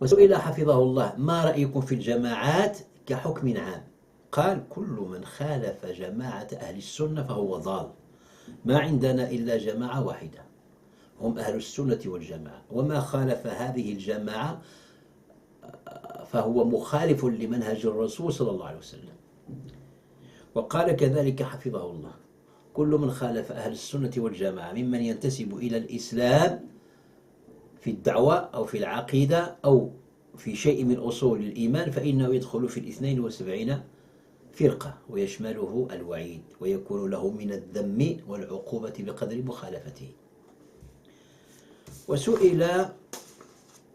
وسئل حفظه الله: ما رأيكم في الجماعات كحكم عام؟ قال: كل من خالف جماعة أهل السنة فهو ضال. ما عندنا إلا جماعة واحدة، هم أهل السنة والجماعة، وما خالف هذه الجماعة فهو مخالف لمنهج الرسول صلى الله عليه وسلم. وقال كذلك حفظه الله: كل من خالف أهل السنة والجماعة ممن ينتسب إلى الإسلام في الدعوة أو في العقيدة أو في شيء من أصول الإيمان فإنه يدخل في 72 فرقة، ويشمله الوعيد، ويكون له من الذم والعقوبة بقدر مخالفته. وسئل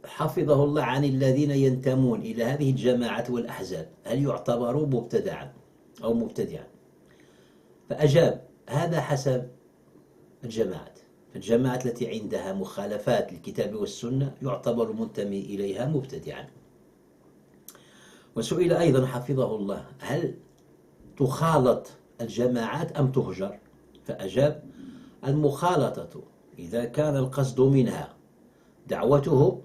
حفظه الله عن الذين ينتمون إلى هذه الجماعات والأحزاب: هل يعتبروا مبتدعا أو مبتدعا؟ فأجاب: هذا حسب الجماعات، فالجماعة التي عندها مخالفات للكتاب والسنة يعتبر المنتمي إليها مبتدعا. وسئل أيضا حفظه الله: هل تخالط الجماعات أم تهجر؟ فأجاب: المخالطة إذا كان القصد منها دعوته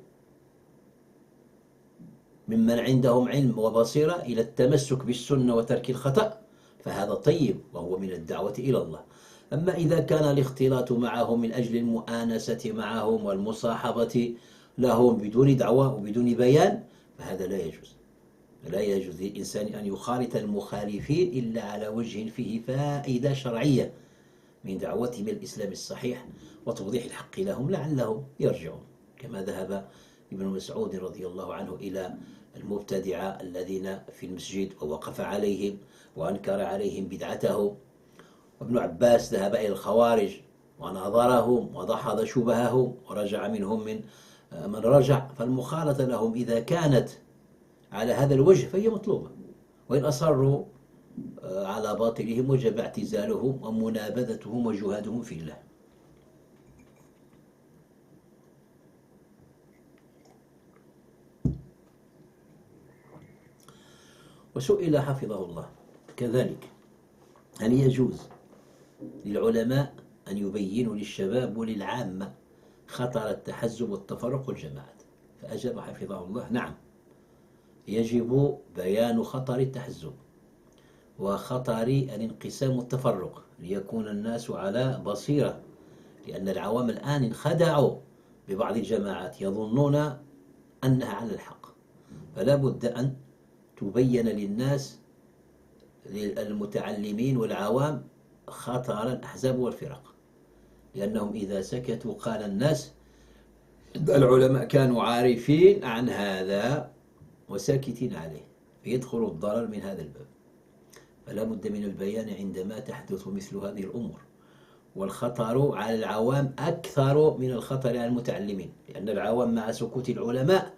ممن عندهم علم وبصيرة إلى التمسك بالسنة وترك الخطأ فهذا طيب وهو من الدعوة إلى الله. أما إذا كان الاختلاط معهم من أجل المؤانسة معهم والمصاحبة لهم بدون دعوة وبدون بيان فهذا لا يجوز. لا يجوز للإنسان أن يخالط المخالفين إلا على وجه فيه فائدة شرعية من دعوتهم إلى الإسلام الصحيح وتوضيح الحق لهم لعلهم يرجعون، كما ذهب ابن مسعود رضي الله عنه إلى المبتدعة الذين في المسجد ووقف عليهم وأنكر عليهم بدعته، وابن عباس ذهب إلى الخوارج وناظرهم ودحض شبههم ورجع منهم من رجع. فالمخالطة لهم إذا كانت على هذا الوجه فهي مطلوبة، وإن أصروا على باطلهم وجب اعتزالهم ومنابذتهم وجهادهم في الله. وسئل حفظه الله كذلك: هل يجوز للعلماء أن يبينوا للشباب وللعامة خطر التحزب والتفرق والجماعات؟ فأجاب حفظه الله: نعم، يجب بيان خطر التحزب وخطر الانقسام والتفرق ليكون الناس على بصيرة، لأن العوام الآن انخدعوا ببعض الجماعات يظنون أنها على الحق، فلا بد أن تبين للناس للمتعلمين والعوام خطر الأحزاب والفرق، لأنهم إذا سكتوا قال الناس العلماء كانوا عارفين عن هذا وساكتين عليه، فيدخل الضرر من هذا الباب. فلا بد من البيان عندما تحدث مثل هذه الأمور، والخطر على العوام أكثر من الخطر على المتعلمين، لأن العوام مع سكوت العلماء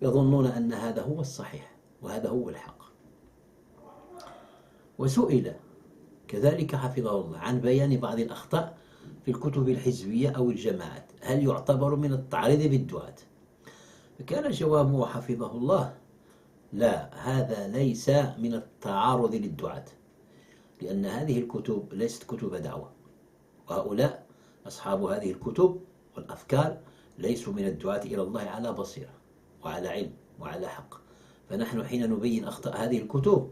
يظنون أن هذا هو الصحيح وهذا هو الحق. وسئل كذلك حفظه الله عن بيان بعض الأخطاء في الكتب الحزبية أو الجماعات: هل يعتبر من التعريض بالدعاة؟ فكان جوابه حفظه الله: لا، هذا ليس من التعارض للدعاة، لأن هذه الكتب ليست كتب دعوة، وهؤلاء أصحاب هذه الكتب والأفكار ليسوا من الدعاة إلى الله على بصيرة وعلى علم وعلى حق. فنحن حين نبين أخطاء هذه الكتب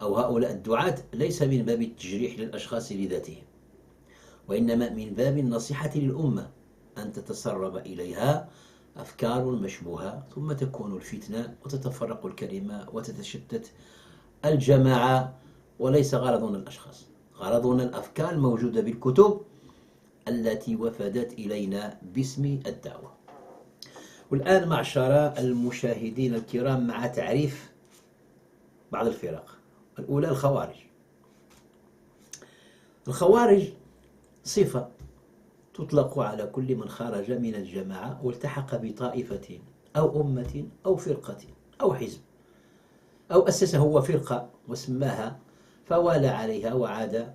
أو هؤلاء الدعاة ليس من باب التجريح للأشخاص لذاتهم، وإنما من باب النصيحة للأمة أن تتسرب إليها أفكار مشبوهة ثم تكون الفتنة وتتفرق الكلمة وتتشتت الجماعة، وليس غرضنا الأشخاص، غرضنا الأفكار الموجودة بالكتب التي وفدت إلينا باسم الدعوة. والآن معشر المشاهدين الكرام مع تعريف بعض الفرق. الأولى الخوارج. الخوارج صفة تطلق على كل من خرج من الجماعة والتحق بطائفة أو أمة أو فرقة أو حزب، أو أسس هو فرقة وسماها فوالى عليها وعاد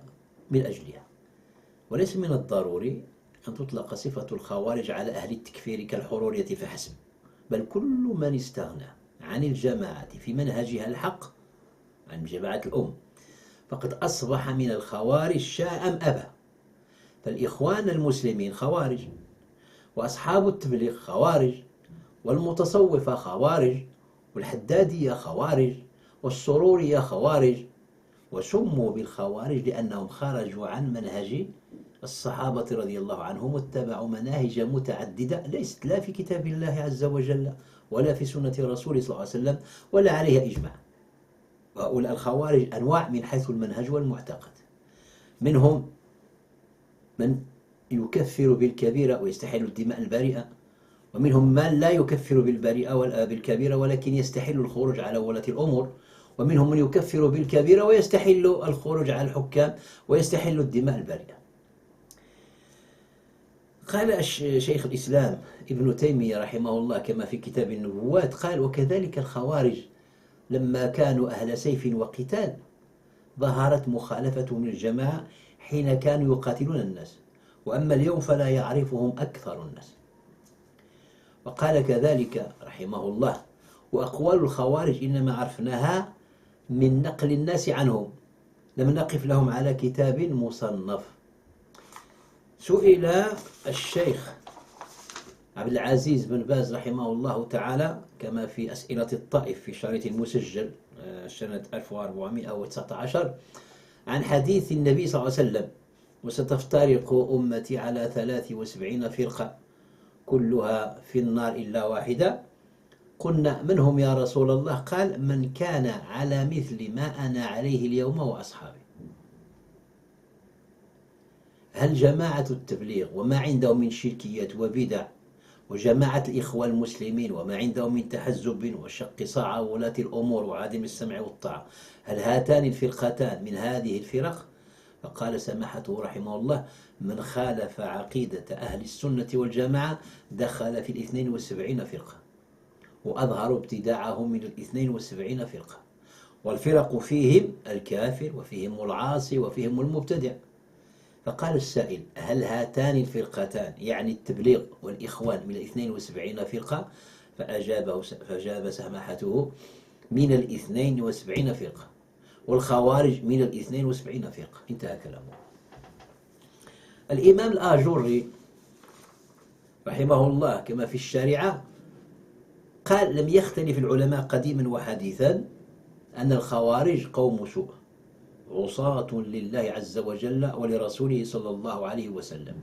من أجلها. وليس من الضروري أن تطلق صفة الخوارج على أهل التكفير كالحرورية فحسب، بل كل من استغنى عن الجماعة في منهجها الحق عن جماعة الأم فقد أصبح من الخوارج شاء أم أبى. فالإخوان المسلمين خوارج، وأصحاب التبليغ خوارج، والمتصوفة خوارج، والحدادية خوارج، والسرورية خوارج. وسموا بالخوارج لأنهم خرجوا عن منهج الصحابة رضي الله عنهم واتبعوا مناهج متعددة ليست لا في كتاب الله عز وجل ولا في سنة رسوله صلى الله عليه وسلم ولا عليها إجماع. وهؤلاء الخوارج أنواع من حيث المنهج والمعتقد. منهم من يكفر بالكبيرة ويستحل الدماء البريئة، ومنهم من لا يكفر بالبريئة ولا بالكبيرة ولكن يستحل الخروج على ولاة الأمور، ومنهم من يكفر بالكبيرة ويستحل الخروج على الحكام ويستحل الدماء البريئة. قال شيخ الإسلام ابن تيمية رحمه الله كما في كتاب النبوات، قال: وكذلك الخوارج لما كانوا أهل سيف وقتال ظهرت مخالفتهم للجماعة حين كانوا يقاتلون الناس، وأما اليوم فلا يعرفهم أكثر الناس. وقال كذلك رحمه الله: وأقوال الخوارج إنما عرفناها من نقل الناس عنهم، لم نقف لهم على كتاب مصنف. سئل الشيخ عبد العزيز بن باز رحمه الله تعالى كما في أسئلة الطائف في شريط مسجل سنة 1419 عن حديث النبي صلى الله عليه وسلم: وستفترق أمتي على 73 فرقة كلها في النار إلا واحدة. قلنا: من هم يا رسول الله؟ قال: من كان على مثل ما أنا عليه اليوم وأصحابي. هل جماعة التبليغ وما عندهم من شركيات وبدع، وجماعة الإخوة المسلمين وما عندهم من تحزب وشق صاع ولاة الأمور وعدم السمع والطاعة، هل هاتان الفرقتان من هذه الفرق؟ فقال سماحته رحمه الله: من خالف عقيدة أهل السنة والجماعة دخل في 72 فرقة، وأظهروا ابتداعهم من 72 فرقة، والفرق فيهم الكافر وفيهم العاصي وفيهم المبتدع. فقال السائل: هل هاتان الفرقتان يعني التبليغ والإخوان من 72 فرقة؟ فأجاب سماحته: من 72 فرقة، والخوارج من 72 فرقة. انتهى كلامه. الإمام الآجري رحمه الله كما في الشارعة قال: لم يختلف العلماء قديما وحديثا أن الخوارج قوم سوء عصاة لله عز وجل ولرسوله صلى الله عليه وسلم،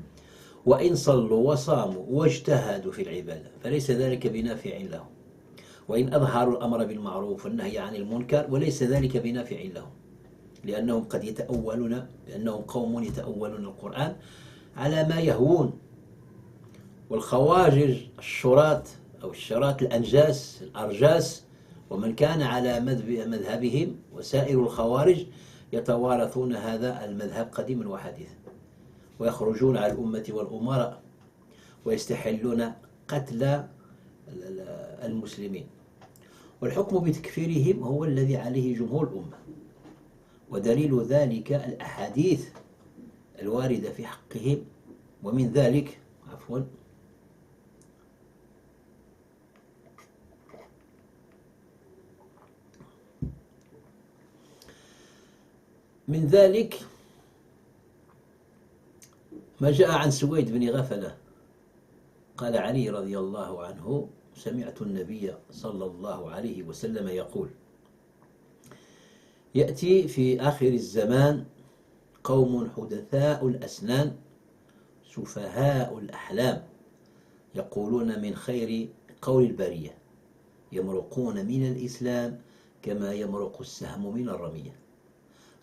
وإن صلوا وصاموا واجتهدوا في العبادة فليس ذلك بنافع لهم، وإن أظهروا الأمر بالمعروف والنهي عن المنكر وليس ذلك بنافع لهم، لأنهم قوم يتأولون القرآن على ما يهوون. والخواجر الشراط أو الشراط الأنجاس الأرجاس ومن كان على مذهبهم وسائر الخوارج يتوارثون هذا المذهب قديما وحديثا، ويخرجون على الأمة والأمراء ويستحلون قتل المسلمين. والحكم بتكفيرهم هو الذي عليه جمهور الأمة، ودليل ذلك الأحاديث الواردة في حقهم. ومن ذلك من ذلك ما جاء عن سويد بن غفلة قال علي رضي الله عنه: سمعت النبي صلى الله عليه وسلم يقول: يأتي في آخر الزمان قوم حدثاء الأسنان سفهاء الأحلام يقولون من خير قول البرية، يمرقون من الإسلام كما يمرق السهم من الرمية،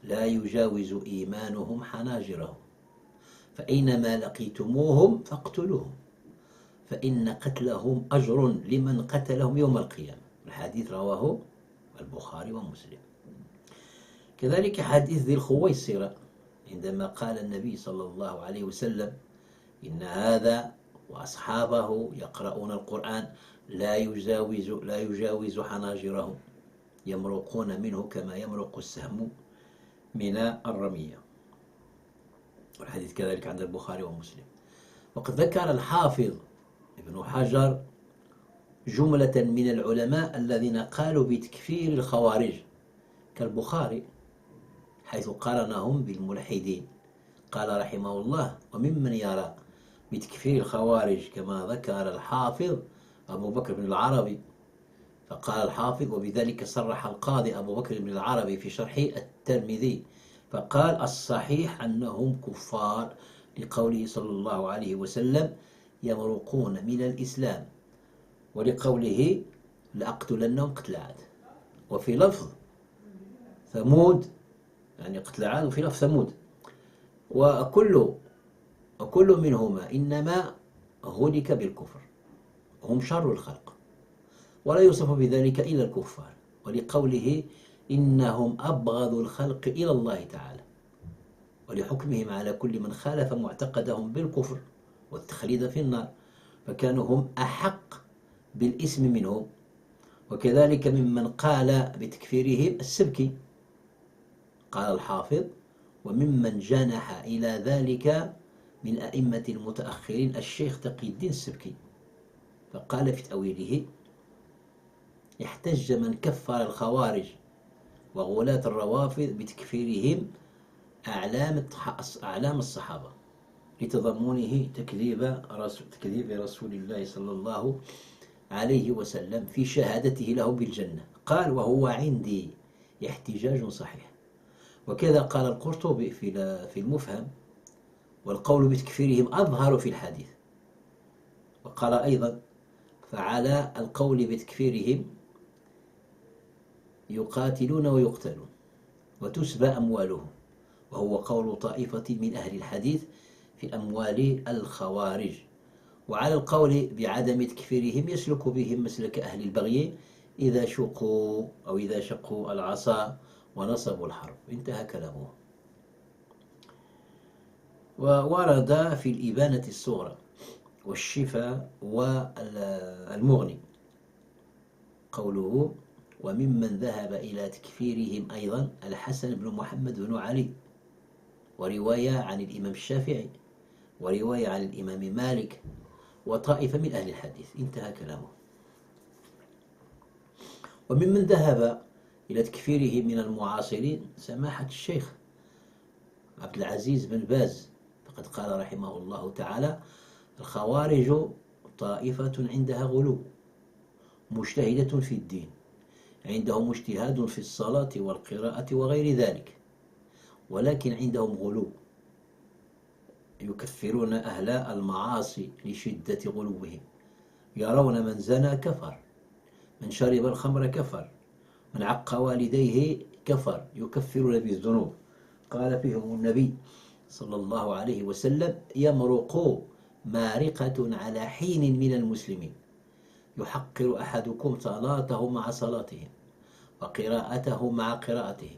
لا يجاوز إيمانهم حناجرهم، فأينما لقيتموهم فاقتلوهم، فإن قتلهم أجر لمن قتلهم يوم القيامة. الحديث رواه البخاري ومسلم. كذلك حديث ذي الخويصرة عندما قال النبي صلى الله عليه وسلم: إن هذا وأصحابه يقرؤون القرآن لا يجاوز حناجرهم، يمرقون منه كما يمرق السهم من الرمية. والحديث كذلك عند البخاري ومسلم. وقد ذكر الحافظ ابن حجر جملة من العلماء الذين قالوا بتكفير الخوارج كالبخاري، حيث قارنهم بالملحدين. قال رحمه الله: وممن يرى بتكفير الخوارج كما ذكر الحافظ أبو بكر بن العربي. فقال الحافظ: وبذلك صرح القاضي أبو بكر بن العربي في شرح الترمذي فقال: الصحيح أنهم كفار، لقوله صلى الله عليه وسلم: يمرقون من الإسلام، ولقوله: لأقتلنهم قتل عاد. وفي لفظ ثمود، يعني قتل عاد، وفي لفظ ثمود. وكل منهما إنما هلك بالكفر، هم شر الخلق، ولا يوصف بذلك إلا الكفار، ولقوله: إنهم أبغض الخلق إلى الله تعالى، ولحكمهم على كل من خالف معتقدهم بالكفر والتخليد في النار، فكانوا هم أحق بالاسم منهم. وكذلك ممن قال بتكفيرهم السبكي. قال الحافظ: وممن جنح إلى ذلك من أئمة المتأخرين الشيخ تقي الدين السبكي، فقال في تأويله: احتج من كفر الخوارج وغلاة الروافض بتكفيرهم أعلام الصحابة لتضمنه تكذيب رسول الله صلى الله عليه وسلم في شهادته له بالجنة. قال: وهو عندي احتجاج صحيح. وكذا قال القرطبي في المفهم: والقول بتكفيرهم أظهر في الحديث. وقال أيضا: فعلى القول بتكفيرهم يقاتلون ويقتلون وتسبى أموالهم، وهو قول طائفة من أهل الحديث في أموال الخوارج. وعلى القول بعدم تكفيرهم يسلك بهم مسلك أهل البغي إذا شقوا العصا ونصبوا الحرب. انتهى كلامه. وورد في الإبانة الصغرى والشفاء والمغني قوله: وممن ذهب إلى تكفيرهم أيضا الحسن بن محمد بن علي، ورواية عن الإمام الشافعي، ورواية عن الإمام مالك، وطائفة من أهل الحديث. انتهى كلامه. وممن ذهب إلى تكفيرهم من المعاصرين سماحة الشيخ عبد العزيز بن باز، فقد قال رحمه الله تعالى: الخوارج طائفة عندها غلو، مجتهدة في الدين، عندهم اجتهاد في الصلاة والقراءة وغير ذلك، ولكن عندهم غلو، يكفرون أهل المعاصي لشدة غلوهم، يرون من زنى كفر، من شرب الخمر كفر، من عق والديه كفر، يكفرون بالذنوب. قال فيهم النبي صلى الله عليه وسلم: يمرق مارقة على حين من المسلمين، يحقر أحدكم صلاته مع صلاتهم وقراءته مع قراءتهم،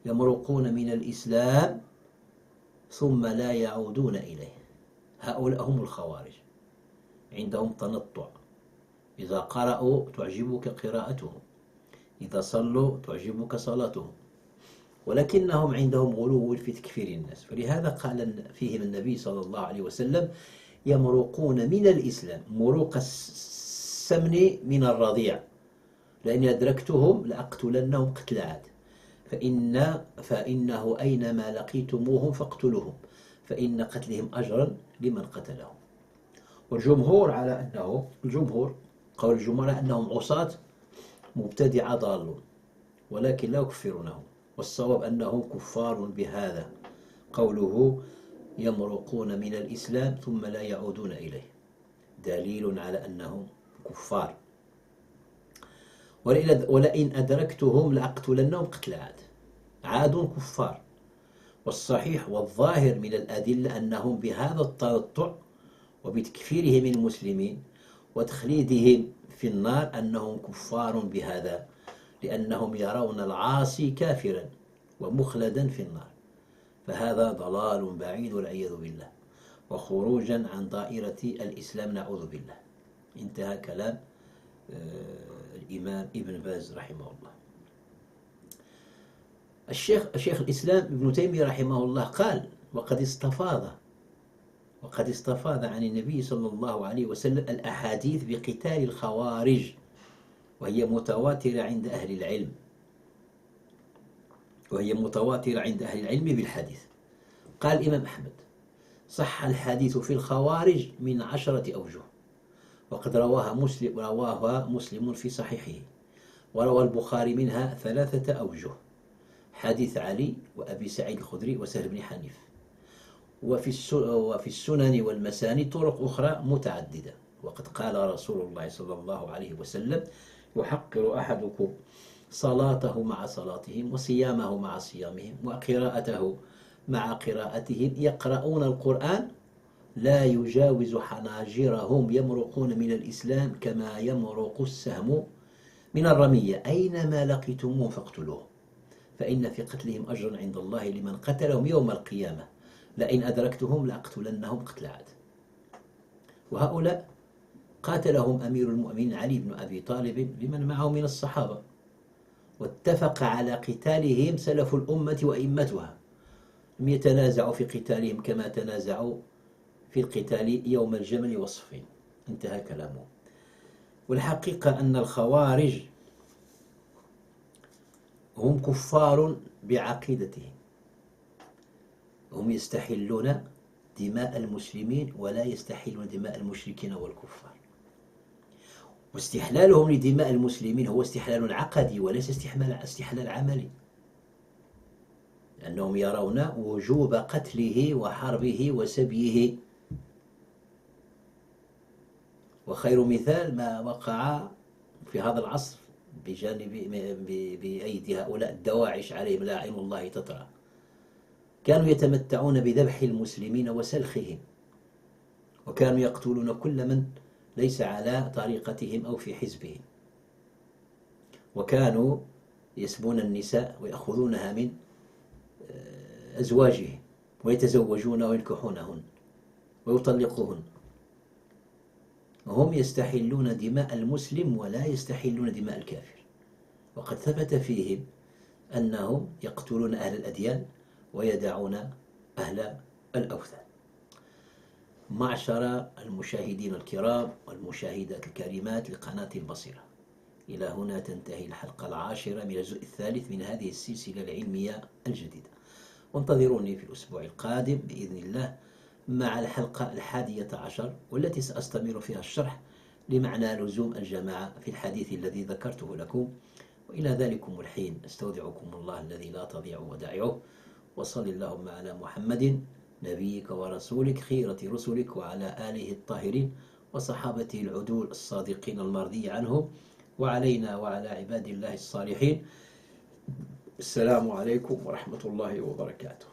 يمرقون من الإسلام ثم لا يعودون إليه. هؤلاء هم الخوارج، عندهم تنطع، إذا قرأوا تعجبك قراءتهم، إذا صلوا تعجبك صلاتهم، ولكنهم عندهم غلو في تكفير الناس. فلهذا قال فيهم النبي صلى الله عليه وسلم: يمرقون من الإسلام مروق السمن من الرضيع، لأن أدركتهم لأقتلنهم قتل عاد، فإنه أينما لقيتموهم فاقتلوهم، فإن قتلهم أجرا لمن قتلهم. والجمهور على أنه قول الجمهور أنهم عصاة مبتدعة ضالون، ولكن لا يكفرونهم، والصواب أنهم كفار بهذا قوله: يمرقون من الإسلام ثم لا يعودون إليه، دليل على أنهم كفار. ولئن أدركتهم لأقتلنهم قتل عاد كفار. والصحيح والظاهر من الأدلة أنهم بهذا التنطع وبتكفيرهم المسلمين وتخليدهم في النار أنهم كفار بهذا، لأنهم يرون العاصي كافرا ومخلدا في النار، فهذا ضلال بعيد والعياذ بالله، وخروجا عن دائرة الإسلام نعوذ بالله. انتهى كلام الإمام ابن باز رحمه الله. الشيخ الإسلام ابن تيمية رحمه الله قال: وقد استفاض عن النبي صلى الله عليه وسلم الأحاديث بقتال الخوارج، وهي متواترة عند أهل العلم بالحديث. قال الإمام أحمد: صح الحديث في الخوارج من 10 أوجه، وقد رواها مسلم في صحيحه، وروى البخاري منها 3 أوجه: حديث علي وأبي سعيد الخدري وسهل بن حنيف. وفي السنن والمساني طرق أخرى متعددة. وقد قال رسول الله صلى الله عليه وسلم: يحقر أحدكم صلاته مع صلاتهم، وصيامه مع صيامهم، وقراءته مع قراءتهم، يقرؤون القرآن لا يجاوز حناجرهم، يمرقون من الإسلام كما يمرق السهم من الرمية، أينما لقيتموه فاقتلوه، فإن في قتلهم أجرا عند الله لمن قتلهم يوم القيامة، لئن أدركتهم لأقتلنهم قتل عاد. وهؤلاء قاتلهم أمير المؤمنين علي بن أبي طالب لمن معه من الصحابة، واتفق على قتالهم سلف الأمة وإمتها، لم يتنازعوا في قتالهم كما تنازعوا في القتال يوم الجمل والصفين. انتهى كلامه. والحقيقة أن الخوارج هم كفار بعقيدتهم، هم يستحلون دماء المسلمين ولا يستحلون دماء المشركين والكفار. واستحلالهم لدماء المسلمين هو استحلال عقدي وليس استحلال عملي، لأنهم يرون وجوب قتله وحربه وسبيه. وخير مثال ما وقع في هذا العصر بأيدي هؤلاء الدواعش عليهم لاعن الله تترى، كانوا يتمتعون بذبح المسلمين وسلخهم، وكانوا يقتلون كل من ليس على طريقتهم أو في حزبهم، وكانوا يسبون النساء ويأخذونها من أزواجهم ويتزوجون وينكحونهن ويطلقوهن. وهم يستحلون دماء المسلم ولا يستحلون دماء الكافر، وقد ثبت فيهم أنهم يقتلون أهل الأديان ويدعون أهل الأوثان. معشر المشاهدين الكرام والمشاهدات الكريمات لقناة البصيرة، إلى هنا تنتهي الحلقة 10 من الجزء الثالث من هذه السلسلة العلمية الجديدة، وانتظروني في الأسبوع القادم بإذن الله مع الحلقة 11، والتي سأستمر فيها الشرح لمعنى لزوم الجماعة في الحديث الذي ذكرته لكم. وإلى ذلكم الحين أستودعكم الله الذي لا تضيع ودائعه، وصل اللهم على محمد نبيك ورسولك خيرة رسلك وعلى آله الطاهرين وصحابته العدول الصادقين المرضي عنهم، وعلينا وعلى عباد الله الصالحين. السلام عليكم ورحمة الله وبركاته.